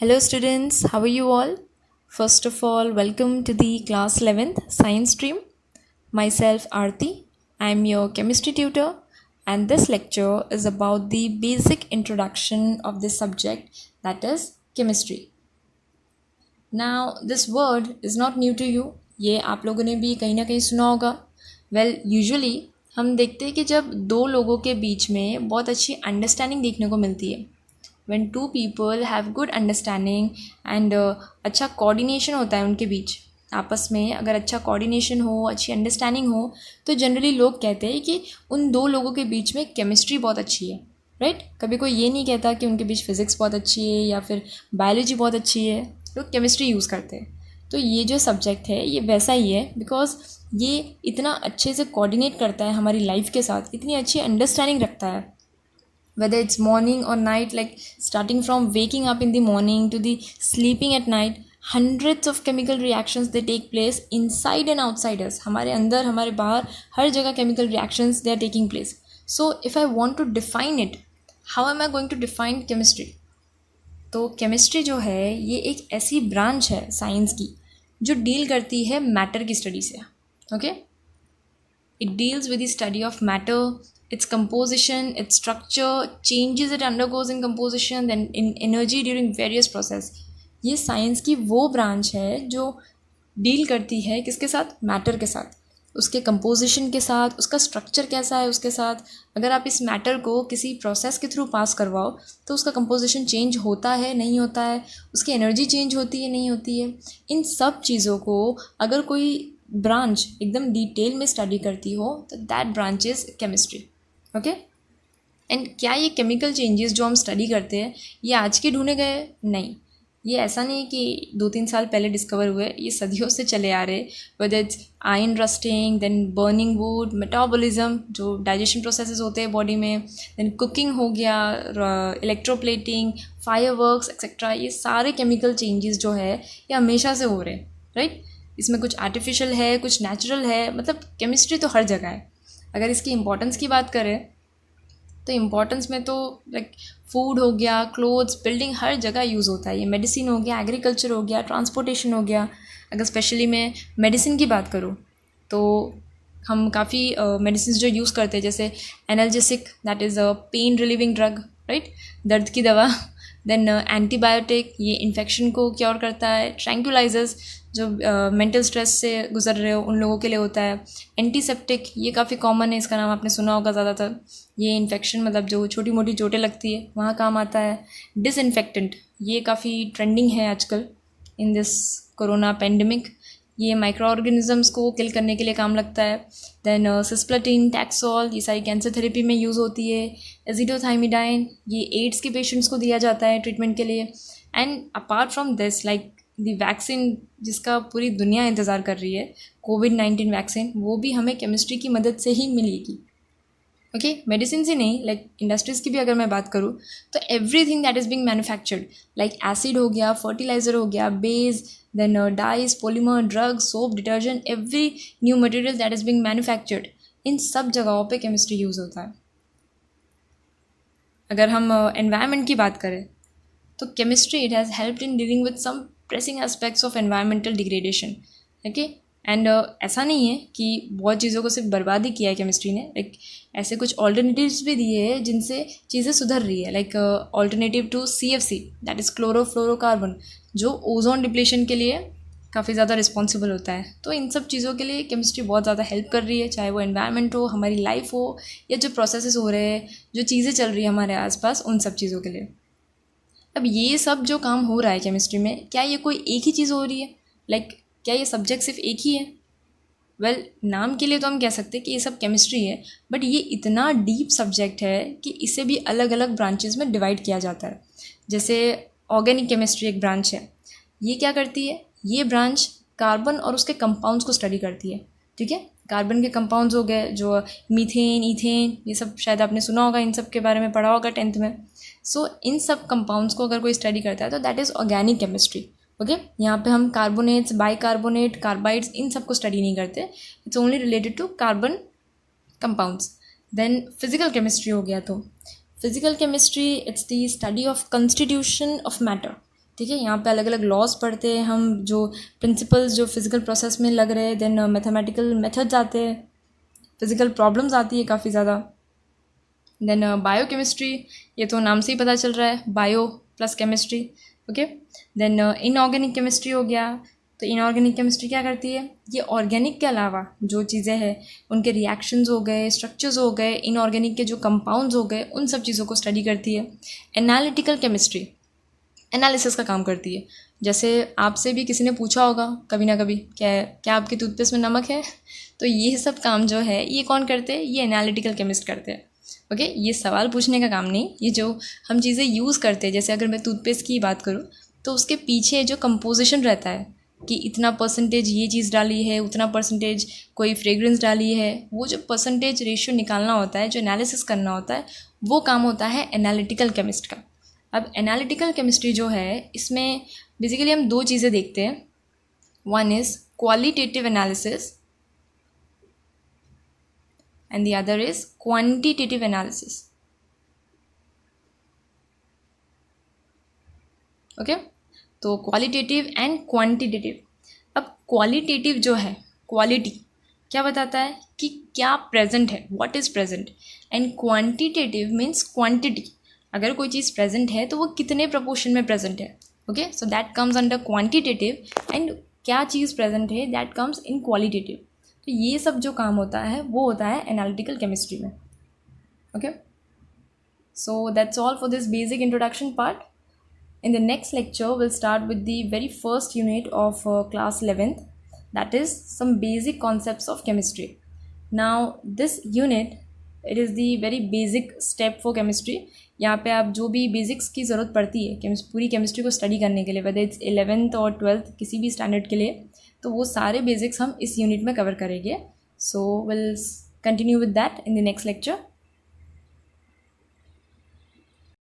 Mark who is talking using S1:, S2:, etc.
S1: Hello students, how are you all? First of all, welcome to the class 11th science stream. Myself Aarti, I am your chemistry tutor and this lecture is about the basic introduction of this subject, that is chemistry. Now this word is not new to you. ये आप लोगों ने भी कहीं ना कहीं सुना होगा. Well, usually हम देखते हैं कि जब दो लोगों के बीच में बहुत अच्छी अंडरस्टैंडिंग देखने को मिलती है, when two people have good understanding and अच्छा कोऑर्डिनेशन होता है उनके बीच आपस में, अगर अच्छा कोऑर्डिनेशन हो, अच्छी अंडरस्टैंडिंग हो, तो जनरली लोग कहते हैं कि उन दो लोगों के बीच में केमिस्ट्री बहुत अच्छी है, राइट? कभी कोई ये नहीं कहता कि उनके बीच फिज़िक्स बहुत अच्छी है या फिर बायोलॉजी बहुत अच्छी है, लोग केमिस्ट्री यूज़ करते हैं. तो ये जो सब्जेक्ट है ये वैसा ही है, बिकॉज ये इतना अच्छे से कोऑर्डिनेट करता है हमारी लाइफ के साथ, इतनी अच्छी अंडरस्टैंडिंग रखता है. Whether it's morning or night, like starting from waking up in the morning to the sleeping at night, hundreds of chemical reactions they take place inside and outside us. हमारे अंदर हमारे बाहर हर जगह chemical reactions they are taking place. So if I want to define it, how am I going to define chemistry? तो chemistry जो है ये एक ऐसी ब्रांच है साइंस की जो डील करती है मैटर की स्टडी से. Okay, it deals with the study of matter, its composition, its structure, changes it undergoes in composition, then in energy during various process. ये साइंस की वो ब्रांच है जो डील करती है किसके साथ? मैटर के साथ, उसके कंपोजिशन के साथ, उसका स्ट्रक्चर कैसा है उसके साथ. अगर आप इस मैटर को किसी प्रोसेस के थ्रू पास करवाओ तो उसका कंपोजिशन चेंज होता है नहीं होता है, उसकी एनर्जी चेंज होती है नहीं होती है. इन सब चीज़ों को अगर कोई ब्रांच एकदम डिटेल में स्टडी करती हो तो that branch is chemistry. Okay, and क्या ये केमिकल चेंजेस जो हम स्टडी करते हैं ये आज के ढूंढे गए? नहीं, ये ऐसा नहीं है कि 2-3 साल पहले डिस्कवर हुए, ये सदियों से चले आ रहे. Whether it's iron rusting, then burning wood, metabolism जो डाइजेशन प्रोसेसेस होते हैं बॉडी में, देन कुकिंग हो गया, इलेक्ट्रोप्लेटिंग, फायरवर्क्स एक्सेट्रा, ये सारे केमिकल चेंजेस जो है ये हमेशा से हो रहे हैं, राइट? इसमें कुछ आर्टिफिशियल है, कुछ नेचुरल है, मतलब केमिस्ट्री तो हर जगह है. अगर इसकी इम्पोर्टेंस की बात करें तो इम्पोर्टेंस में तो लाइक फूड हो गया, क्लोथ्स, बिल्डिंग, हर जगह यूज़ होता है. ये मेडिसिन हो गया, एग्रीकल्चर हो गया, ट्रांसपोर्टेशन हो गया. अगर स्पेशली मैं मेडिसिन की बात करूँ तो हम काफ़ी मेडिसिन जो यूज़ करते हैं, जैसे analgesic, that is a pain relieving drug, right? दर्द की दवा. देन एंटीबायोटिक, ये इन्फेक्शन को क्योर करता है. ट्रैंक्विलाइजर्स, जो मेंटल स्ट्रेस से गुजर रहे हो उन लोगों के लिए होता है. एंटीसेप्टिक, ये काफ़ी कॉमन है, इसका नाम आपने सुना होगा ज़्यादातर. ये इन्फेक्शन मतलब जो छोटी मोटी चोटें लगती है वहाँ काम आता है. डिसइंफेक्टेंट, ये काफ़ी ट्रेंडिंग है आजकल इन दिस कोरोना पेंडेमिक. ये माइक्रो ऑर्गेनिजम्स को किल करने के लिए काम लगता है. देन सिस्प्लाटिन, टैक्सोल, ये सारी कैंसर थेरेपी में यूज़ होती है. एजिडोथाइमिडाइन, ये एड्स के पेशेंट्स को दिया जाता है ट्रीटमेंट के लिए. And apart from this, like the vaccine जिसका पूरी दुनिया इंतज़ार कर रही है, कोविड-19 वैक्सीन, वो भी हमें केमिस्ट्री की मदद से ही मिलेगी. ओके, मेडिसिन ही नहीं, लाइक इंडस्ट्रीज़ की भी अगर मैं बात करूँ तो everything that is being manufactured, like acid हो गया, फर्टिलाइज़र हो गया, base, then dyes, polymer, drugs, soap, detergent, every new material that is being manufactured, इन सब जगहों पे केमिस्ट्री यूज़ होता है. अगर हम एनवायरनमेंट की बात करें तो chemistry it has helped in dealing with some pressing aspects of environmental degradation. Okay, and ऐसा नहीं है कि बहुत चीज़ों को सिर्फ बर्बाद ही किया है केमिस्ट्री ने, लाइक ऐसे कुछ ऑल्टरनेटिव्स भी दिए हैं जिनसे चीज़ें सुधर रही है. Like alternative to CFC, that is chlorofluorocarbon, जो ओजोन डिप्लेशन के लिए काफ़ी ज़्यादा रिस्पॉन्सिबल होता है. तो इन सब चीज़ों के लिए केमिस्ट्री बहुत ज़्यादा हेल्प कर रही है, चाहे वो एनवायरनमेंट हो, हमारी लाइफ हो, या जो प्रोसेसेस हो रहे हैं, जो चीज़ें चल रही है हमारे आसपास, उन सब चीज़ों के लिए. अब ये सब जो काम हो रहा है केमिस्ट्री में, क्या ये कोई एक ही चीज़ हो रही है? लाइक क्या ये सब्जेक्ट सिर्फ एक ही है? वेल, नाम के लिए तो हम कह सकते हैं कि ये सब केमिस्ट्री है, बट ये इतना डीप सब्जेक्ट है कि इसे भी अलग अलग ब्रांचेस में डिवाइड किया जाता है. जैसे ऑर्गेनिक केमिस्ट्री एक ब्रांच है. ये क्या करती है? ये ब्रांच कार्बन और उसके कंपाउंड्स को स्टडी करती है. ठीक है, कार्बन के कंपाउंड्स हो गए जो मीथेन, इथेन, ये सब शायद आपने सुना होगा, इन सब के बारे में पढ़ा होगा 10th में. सो इन सब कंपाउंड्स को अगर कोई स्टडी करता है तो that is organic chemistry. Okay, यहाँ पे हम कार्बोनेट्स, बाइकार्बोनेट, कार्बाइड्स, इन सब को स्टडी नहीं करते. It's only related to carbon compounds. Then physical chemistry हो गया. तो physical chemistry it's the study of constitution of matter. ठीक है। यहाँ पे अलग अलग लॉज पढ़ते हैं हम, जो प्रिंसिपल्स जो फिजिकल प्रोसेस में लग रहे हैं, देन मैथमेटिकल मेथड्स आते हैं, फिजिकल प्रॉब्लम्स आती है काफ़ी ज़्यादा। देन बायोकेमिस्ट्री, ये तो नाम से ही पता चल रहा है, bio plus chemistry. Okay. Then inorganic chemistry हो गया। तो इनऑर्गेनिक केमिस्ट्री क्या करती है, ये ऑर्गेनिक के अलावा जो चीज़ें हैं उनके रिएक्शंस हो गए, स्ट्रक्चर्स हो गए, इनऑर्गेनिक के जो कंपाउंड्स हो गए, उन सब चीज़ों को स्टडी करती है। एनालिटिकल केमिस्ट्री एनालिसिस का काम करती है। जैसे आपसे भी किसी ने पूछा होगा कभी ना कभी, क्या आपके टूथपेस्ट में नमक है, तो ये सब काम जो है ये कौन करते हैं, ये एनालिटिकल केमिस्ट करते हैं। ओके। ये सवाल पूछने का काम नहीं, ये जो हम चीज़ें यूज़ करते हैं, जैसे अगर मैं टूथपेस्ट की बात करूँ तो उसके पीछे जो कंपोजिशन रहता है कि इतना परसेंटेज ये चीज़ डाली है, उतना परसेंटेज कोई फ्रेग्रेंस डाली है, वो जो परसेंटेज रेशियो निकालना होता है, जो एनालिसिस करना होता है, वो काम होता है एनालिटिकल केमिस्ट का। अब एनालिटिकल केमिस्ट्री जो है इसमें बेसिकली हम दो चीज़ें देखते हैं। One is qualitative analysis and the other is quantitative analysis. Okay. तो क्वालिटेटिव एंड क्वांटिटेटिव। अब क्वालिटेटिव जो है, क्वालिटी क्या बताता है कि क्या प्रेजेंट है, what is present, and quantitative means quantity, अगर कोई चीज़ प्रेजेंट है तो वो कितने प्रपोर्शन में प्रेजेंट है। Okay. So that comes under quantitative, and क्या चीज़ प्रेजेंट है दैट कम्स इन क्वालिटेटिव। तो ये सब जो काम होता है वो होता है एनालिटिकल केमिस्ट्री में। Okay. So that's all for this basic introduction part. In the next lecture will start with the very first unit of class 11th, that is some basic concepts of chemistry. Now this unit, it is the very basic step for chemistry. यहाँ पे आप जो भी basics की ज़रूरत पड़ती है पूरी केमिस्ट्री को स्टडी करने के लिए, वेदर इट्स 11th और 12th किसी भी स्टैंडर्ड के लिए, तो वो सारे बेसिक्स हम इस यूनिट में कवर करेंगे। So will continue with that in the next lecture.